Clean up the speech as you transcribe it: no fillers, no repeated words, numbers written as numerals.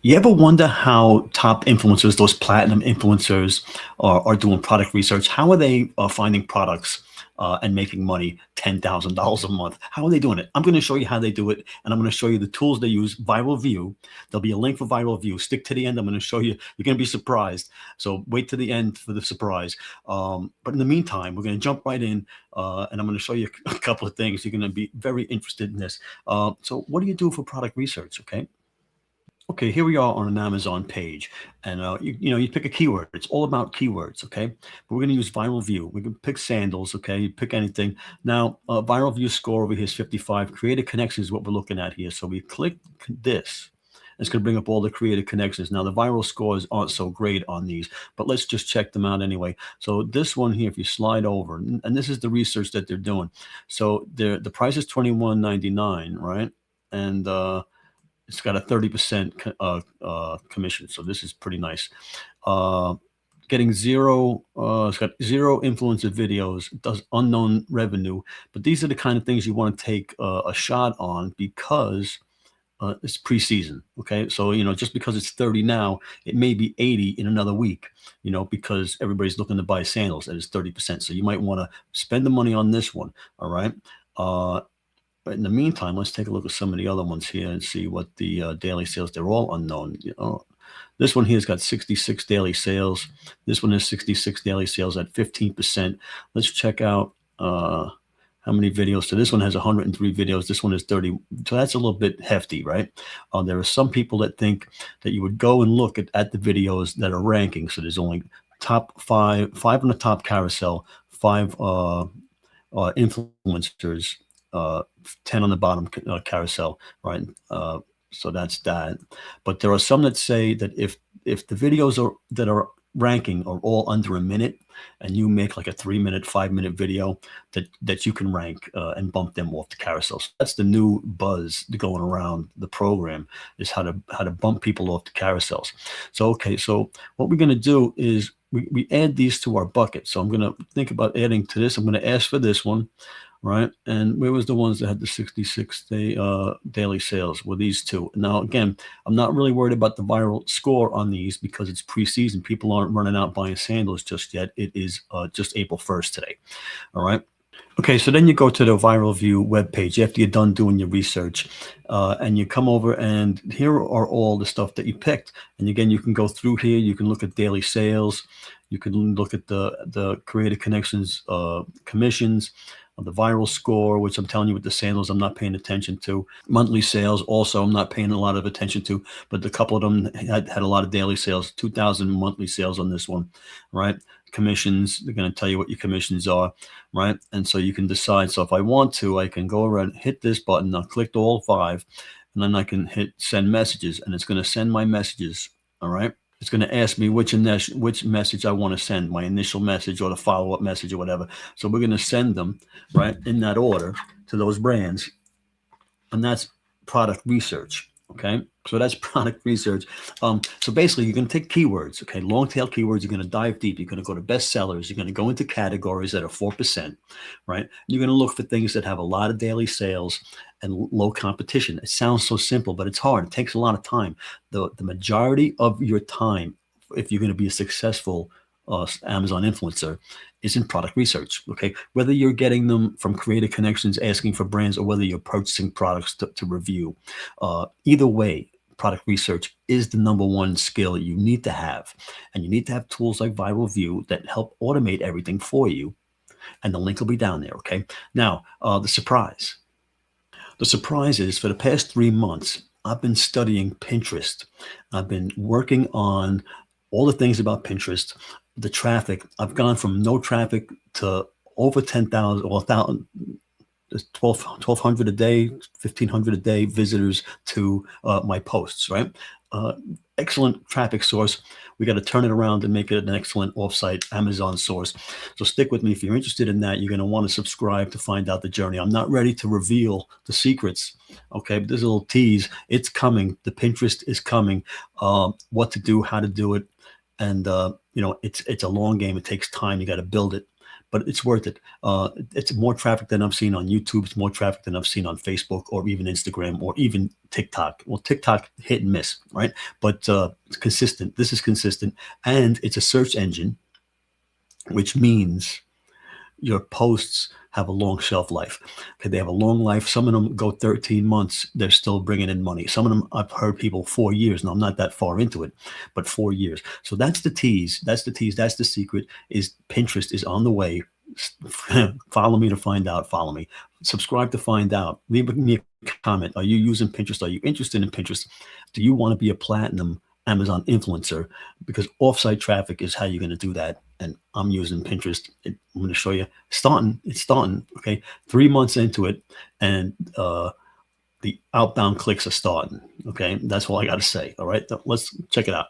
You ever wonder how top influencers, those platinum influencers, are doing product research? How are they finding products and making money $10,000 a month? How are they doing it? I'm going to show you how they do it, and I'm going to show you the tools they use. Viral Vue. There'll be a link for Viral Vue. Stick to the end. I'm going to show you. You're going to be surprised. So wait to the end for the surprise. But in the meantime, we're going to jump right in, and I'm going to show you a couple of things. You're going to be very interested in this. So what do you do for product research? Okay. Okay, here we are on an Amazon page, and you pick a keyword. It's all about keywords, okay? But we're going to use Viral View. We can pick sandals, okay? You pick anything. Now, Viral View score over here is 55. Creative connections is what we're looking at here. So we click this. It's going to bring up all the creative connections. Now, the viral scores aren't so great on these, but let's just check them out anyway. So this one here, if you slide over, and this is the research that they're doing. So the price is $21.99, right? And it's got a 30% commission, so this is pretty nice. Getting zero, it's got zero influencer videos, it does unknown revenue, but these are the kind of things you want to take a shot on because it's preseason. Okay, so just because it's 30 now, it may be 80 in another week. Because everybody's looking to buy sandals and it's 30%. So you might want to spend the money on this one. All right. But in the meantime, let's take a look at some of the other ones here and see what the daily sales. They're all unknown. This one here's got 66 daily sales. This one has 66 daily sales at 15%. Let's check out how many videos. So this one has 103 videos. This one is 30. So that's a little bit hefty, right? There are some people that think that you would go and look at the videos that are ranking. So there's only top five on the top carousel, five influencers, 10 on the bottom carousel, right? So that's that. But there are some that say that if the videos that are ranking are all under a minute, and you make like a 3-minute, 5-minute video, that you can rank and bump them off the carousel. So that's the new buzz going around the program, is how to bump people off the carousels. So okay, so what we're going to do is we add these to our bucket. So I'm going to think about adding to this. I'm going to ask for this one. Right, and where was the ones that had the 66 daily sales? Were these two? Now, again, I'm not really worried about the viral score on these because it's preseason. People aren't running out buying sandals just yet. It is just April 1st today. All right. Okay, so then you go to the Viral View webpage after you're done doing your research, and you come over, and here are all the stuff that you picked. And again, you can go through here. You can look at daily sales. You can look at the creative connections commissions, the viral score, which I'm telling you with the sandals, I'm not paying attention to. Monthly sales, also, I'm not paying a lot of attention to, but a couple of them had a lot of daily sales, 2,000 monthly sales on this one, right? Commissions, they're going to tell you what your commissions are, right? And so you can decide. So if I want to, I can go around, hit this button, I'll click all 5, and then I can hit send messages, and it's going to send my messages, all right? It's going to ask me which message I want to send, my initial message or the follow-up message or whatever. So we're going to send them, right, in that order to those brands. And that's product research, okay? So that's product research. So basically, you're going to take keywords, okay, long-tail keywords. You're going to dive deep. You're going to go to bestsellers. You're going to go into categories that are 4%, right? You're going to look for things that have a lot of daily sales and low competition. It sounds so simple, but it's hard. It takes a lot of time. The majority of your time, if you're going to be a successful Amazon influencer, is in product research. Okay, whether you're getting them from creative connections, asking for brands, or whether you're purchasing products to review, either way, product research is the #1 skill you need to have, and you need to have tools like Viral View that help automate everything for you. And the link will be down there. Okay, now the surprise. The surprise is, for the past 3 months, I've been studying Pinterest. I've been working on all the things about Pinterest, the traffic. I've gone from no traffic to over 10,000 or 1,000, 1,200 a day, 1,500 a day visitors to my posts, right? Excellent traffic source. We got to turn it around and make it an excellent offsite Amazon source. So stick with me. If you're interested in that, you're going to want to subscribe to find out the journey. I'm not ready to reveal the secrets, okay? But there's a little tease. It's coming. The Pinterest is coming. What to do, how to do it. And, it's a long game. It takes time. You got to build it. but it's worth it. It's more traffic than I've seen on YouTube. It's more traffic than I've seen on Facebook or even Instagram or even TikTok. Well, TikTok hit and miss, right? But it's consistent. This is consistent, and it's a search engine, which means your posts have a long shelf life. Okay, they have a long life. Some of them go 13 months. They're still bringing in money. Some of them, I've heard people 4 years. Now, I'm not that far into it, but 4 years. So that's the tease. That's the tease. That's the secret. Is Pinterest is on the way. Follow me to find out. Follow me. Subscribe to find out. Leave me a comment. Are you using Pinterest? Are you interested in Pinterest? Do you want to be a platinum Amazon influencer? Because offsite traffic is how you're going to do that. And I'm using Pinterest. I'm going to show you. It's starting. Okay, 3 months into it, and the outbound clicks are starting. Okay, that's all I got to say. All right, let's check it out.